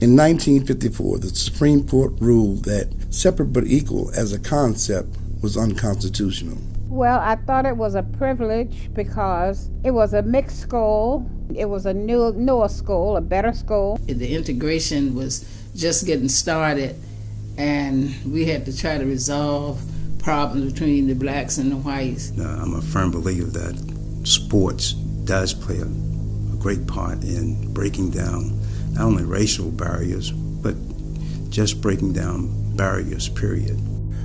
In 1954, the Supreme Court ruled that separate but equal as a concept was unconstitutional. Well, I thought it was a privilege because it was a mixed school. It was a newer school, a better school. The integration was just getting started, and we had to try to resolve problems between the blacks and the whites. I'm a firm believer that sports does play a great part in breaking down not only racial barriers, but just breaking down barriers, period.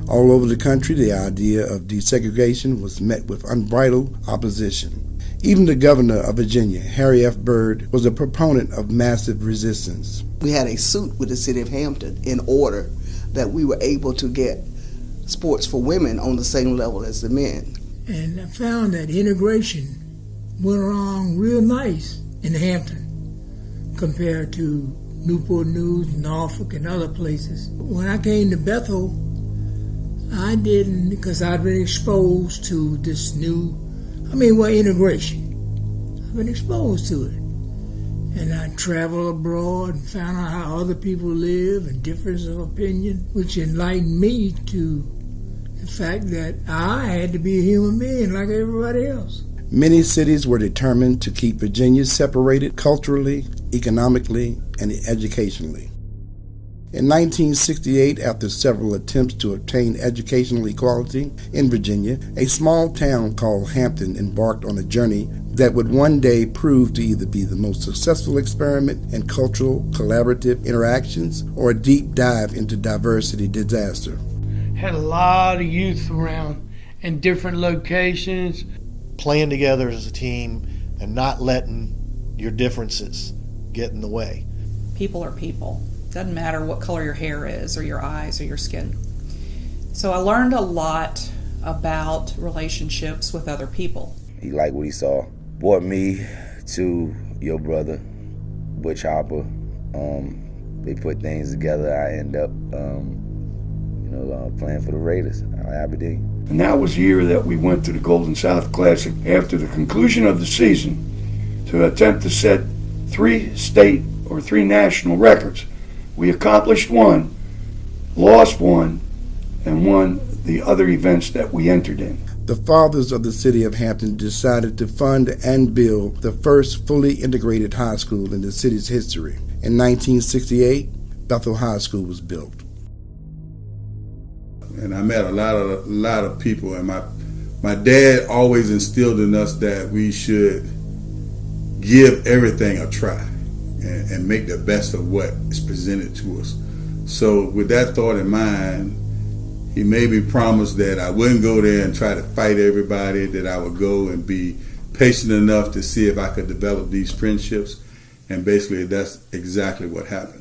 All over the country, the idea of desegregation was met with unbridled opposition. Even the governor of Virginia, Harry F. Byrd, was a proponent of massive resistance. We had a suit with the city of Hampton in order that we were able to get sports for women on the same level as the men. And I found that integration went along real nice in Hampton compared to Newport News, Norfolk, and other places. When I came to Bethel, I didn't, because I'd been exposed to this integration. I've been exposed to it. And I traveled abroad and found out how other people live and difference of opinion, which enlightened me to the fact that I had to be a human being like everybody else. Many cities were determined to keep Virginia separated culturally, economically, and educationally. In 1968, after several attempts to obtain educational equality in Virginia, a small town called Hampton embarked on a journey that would one day prove to either be the most successful experiment in cultural collaborative interactions or a deep dive into diversity disaster. Had a lot of youth around in different locations. Playing together as a team and not letting your differences get in the way. People are people. Doesn't matter what color your hair is or your eyes or your skin. So I learned a lot about relationships with other people. He liked what he saw. Brought me to your brother, Butch Hopper. They put things together. I end up playing for the Raiders out of Aberdeen. And that was the year that we went to the Golden South Classic after the conclusion of the season to attempt to set 3 state or 3 national records. We accomplished one, lost one, and won the other events that we entered in. The fathers of the city of Hampton decided to fund and build the first fully integrated high school in the city's history. In 1968, Bethel High School was built. And I met a lot of people, and my dad always instilled in us that we should give everything a try and make the best of what is presented to us. So with that thought in mind, he made me promise that I wouldn't go there and try to fight everybody, that I would go and be patient enough to see if I could develop these friendships, and basically that's exactly what happened.